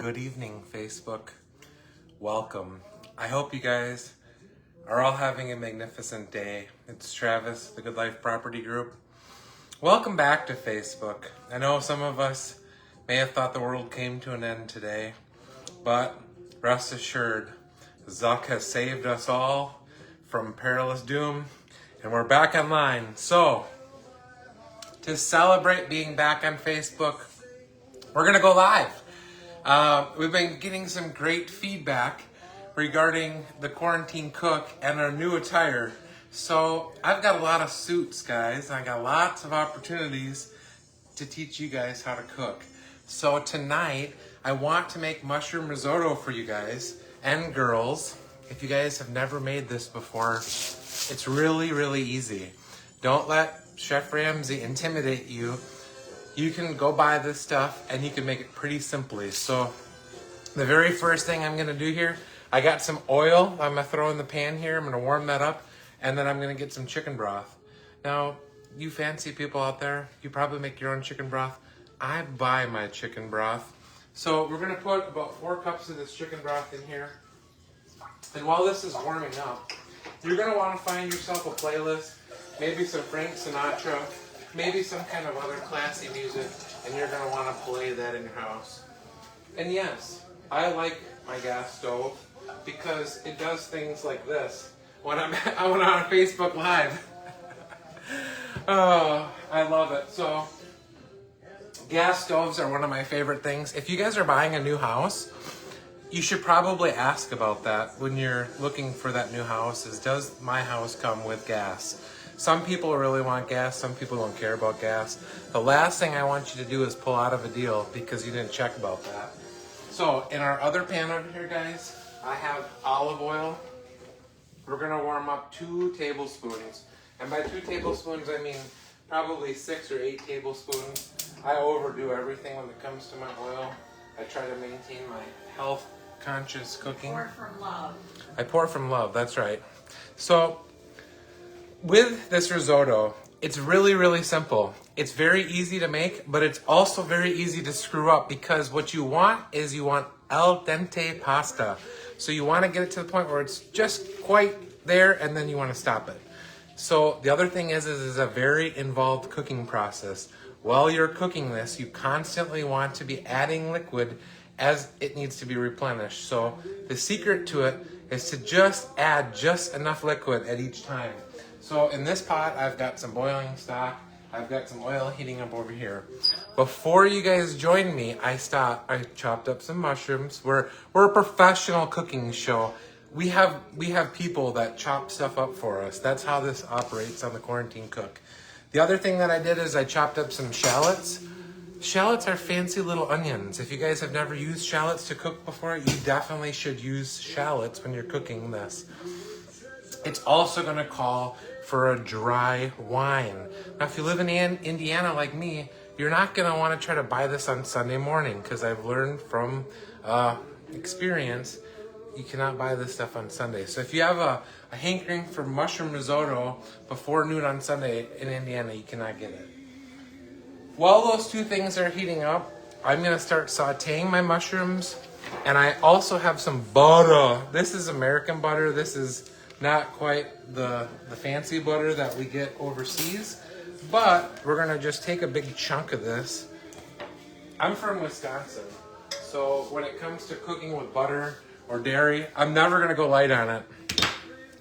Good evening, Facebook. Welcome. I hope you guys are all having a magnificent day. It's Travis, the Good Life Property Group. Welcome back to Facebook. I know some of us may have thought the world came to an end today, but rest assured, Zuck has saved us all from perilous doom, and we're back online. So, to celebrate being back on Facebook, we're going to go live. We've been getting some great feedback regarding the quarantine cook and our new attire. So I've got a lot of suits, guys. I got lots of opportunities to teach you guys how to cook. So tonight, I want to make mushroom risotto for you guys and girls. If you guys have never made this before, it's really, really easy. Don't let Chef Ramsay intimidate you. You can go buy this stuff and you can make it pretty simply. So the very first thing I'm gonna do here, I got some oil I'm gonna throw in the pan here. I'm gonna warm that up, and then I'm gonna get some chicken broth. Now, you fancy people out there, you probably make your own chicken broth. I buy my chicken broth. So we're gonna put about 4 cups of this chicken broth in here. And while this is warming up, you're gonna wanna find yourself a playlist, maybe some Frank Sinatra, maybe some kind of other classy music, and you're going to want to play that in your house. And yes, I like my gas stove because it does things like this when I'm on Facebook Live. Oh, I love it. So, gas stoves are one of my favorite things. If you guys are buying a new house, you should probably ask about that when you're looking for that new house, is does my house come with gas? Some people really want gas, some people don't care about gas. The last thing I want you to do is pull out of a deal because you didn't check about that. So in our other pan over here, guys, I have olive oil. We're gonna warm up 2 tablespoons. And by 2 tablespoons, I mean probably 6 or 8 tablespoons. I overdo everything when it comes to my oil. I try to maintain my health conscious cooking. Pour from love. I pour from love, that's right. So, with this risotto, it's really, really simple. It's very easy to make, but it's also very easy to screw up because what you want is you want al dente pasta. So you want to get it to the point where it's just quite there, and then you want to stop it. So the other thing is a very involved cooking process. While you're cooking this, you constantly want to be adding liquid as it needs to be replenished. So the secret to it is to just add just enough liquid at each time. So in this pot, I've got some boiling stock. I've got some oil heating up over here. Before you guys joined me, I chopped up some mushrooms. We're a professional cooking show. We have people that chop stuff up for us. That's how this operates on the Quarantine Cook. The other thing that I did is I chopped up some shallots. Shallots are fancy little onions. If you guys have never used shallots to cook before, you definitely should use shallots when you're cooking this. It's also going to call for a dry wine. Now, if you live in Indiana like me, you're not going to want to try to buy this on Sunday morning because I've learned from experience, you cannot buy this stuff on Sunday. So if you have a hankering for mushroom risotto before noon on Sunday in Indiana, you cannot get it. While those 2 things are heating up, I'm going to start sauteing my mushrooms, and I also have some butter. This is American butter. This is not quite the fancy butter that we get overseas, but we're gonna just take a big chunk of this. I'm from Wisconsin, so when it comes to cooking with butter or dairy, I'm never gonna go light on it.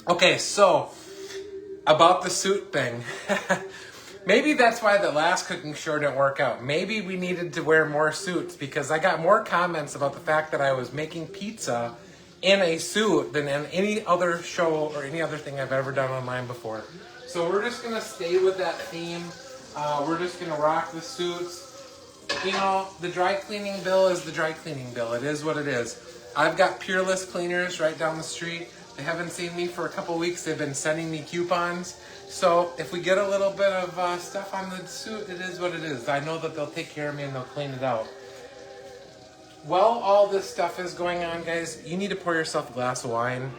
Okay, so about the suit thing. Maybe that's why the last cooking show didn't work out. Maybe we needed to wear more suits because I got more comments about the fact that I was making pizza in a suit than in any other show or any other thing I've ever done online before. So we're just gonna stay with that theme. We're just gonna rock the suits. You know, the dry cleaning bill is the dry cleaning bill. It is what it is. I've got Peerless Cleaners right down the street. They haven't seen me for a couple weeks. They've been sending me coupons. So if we get a little bit of stuff on the suit, it is what it is. I know that they'll take care of me and they'll clean it out. While all this stuff is going on, guys, you need to pour yourself a glass of wine.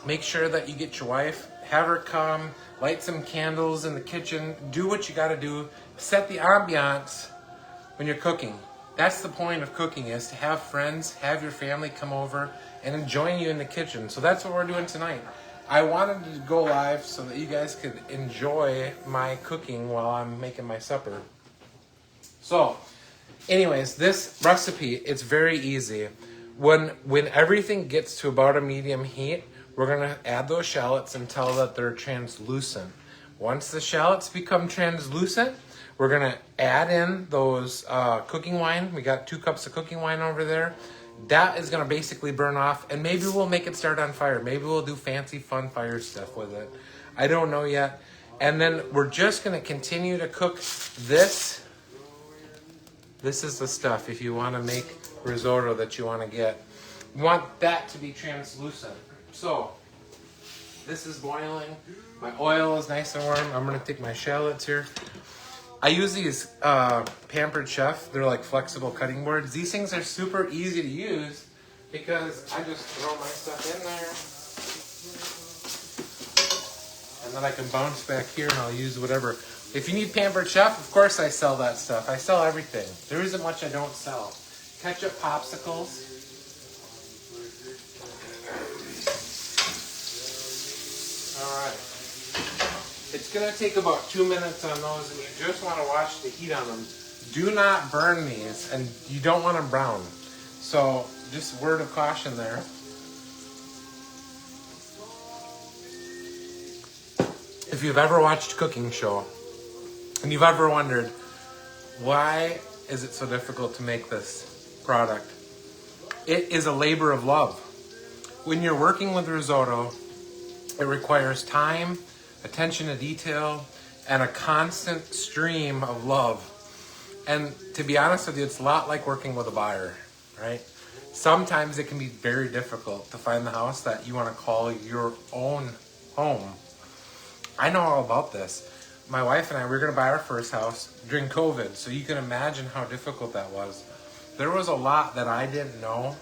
Make sure that you get your wife, have her come, light some candles in the kitchen, do what you gotta do, set the ambiance when you're cooking. That's the point of cooking, is to have friends, have your family come over and join you in the kitchen. So that's what we're doing tonight. I wanted to go live so that you guys could enjoy my cooking while I'm making my supper. So, anyways, this recipe, it's very easy. When everything gets to about a medium heat, we're gonna add those shallots until that they're translucent. Once the shallots become translucent, we're gonna add in those cooking wine. We got 2 cups of cooking wine over there. That is gonna basically burn off, and maybe we'll make it start on fire. Maybe we'll do fancy fun fire stuff with it. I don't know yet. And then we're just gonna continue to cook this. This is the stuff if you wanna make risotto that you wanna get. You want that to be translucent. So, this is boiling. My oil is nice and warm. I'm gonna take my shallots here. I use these Pampered Chef. They're like flexible cutting boards. These things are super easy to use because I just throw my stuff in there. And then I can bounce back here and I'll use whatever. If you need Pampered Chef, of course I sell that stuff. I sell everything. There isn't much I don't sell. Ketchup popsicles. All right. It's gonna take about 2 minutes on those, and you just wanna watch the heat on them. Do not burn these, and you don't want them brown. So, just word of caution there. If you've ever watched a cooking show, and you've ever wondered, why is it so difficult to make this product? It is a labor of love. When you're working with risotto, it requires time, attention to detail, and a constant stream of love. And to be honest with you, it's a lot like working with a buyer, right? Sometimes it can be very difficult to find the house that you want to call your own home. I know all about this. My wife and I, we were going to buy our first house during COVID, so you can imagine how difficult that was. There was a lot that I didn't know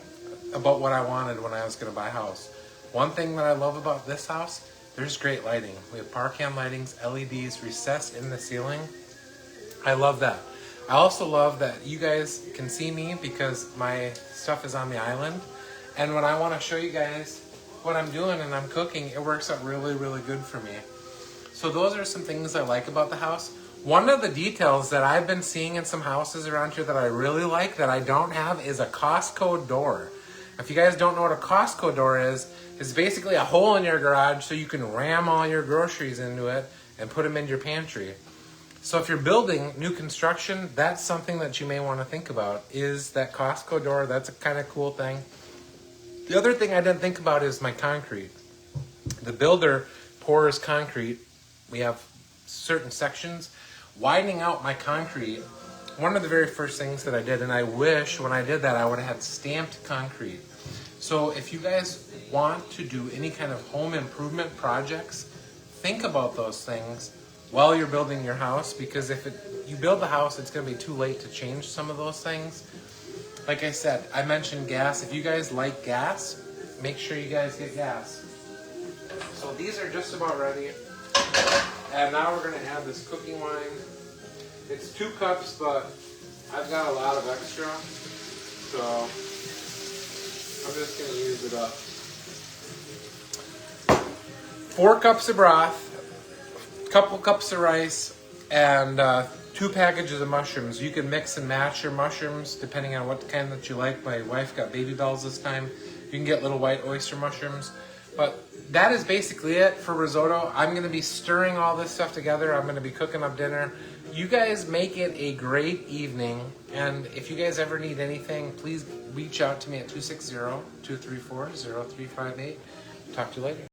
about what I wanted when I was going to buy a house. One thing that I love about this house, there's great lighting. We have Parcam lightings, LEDs recessed in the ceiling. I love that. I also love that you guys can see me because my stuff is on the island. And when I want to show you guys what I'm doing and I'm cooking, it works out really, really good for me. So those are some things I like about the house. One of the details that I've been seeing in some houses around here that I really like that I don't have is a Costco door. If you guys don't know what a Costco door is, it's basically a hole in your garage so you can ram all your groceries into it and put them in your pantry. So if you're building new construction, that's something that you may want to think about, is that Costco door. That's a kind of cool thing. The other thing I didn't think about is my concrete. The builder pours concrete. We have certain sections. Widening out my concrete, one of the very first things that I did, and I wish when I did that I would have had stamped concrete. So if you guys want to do any kind of home improvement projects, think about those things while you're building your house, because if you build the house, it's going to be too late to change some of those things. Like I said, I mentioned gas. If you guys like gas, make sure you guys get gas. So these are just about ready. And now we're going to add this cooking wine. It's 2 cups, but I've got a lot of extra, so I'm just going to use it up. 4 cups of broth, a couple cups of rice, and 2 packages of mushrooms. You can mix and match your mushrooms depending on what kind that you like. My wife got baby bells this time. You can get little white oyster mushrooms. But that is basically it for risotto. I'm going to be stirring all this stuff together. I'm going to be cooking up dinner. You guys make it a great evening. And if you guys ever need anything, please reach out to me at 260-234-0358. Talk to you later.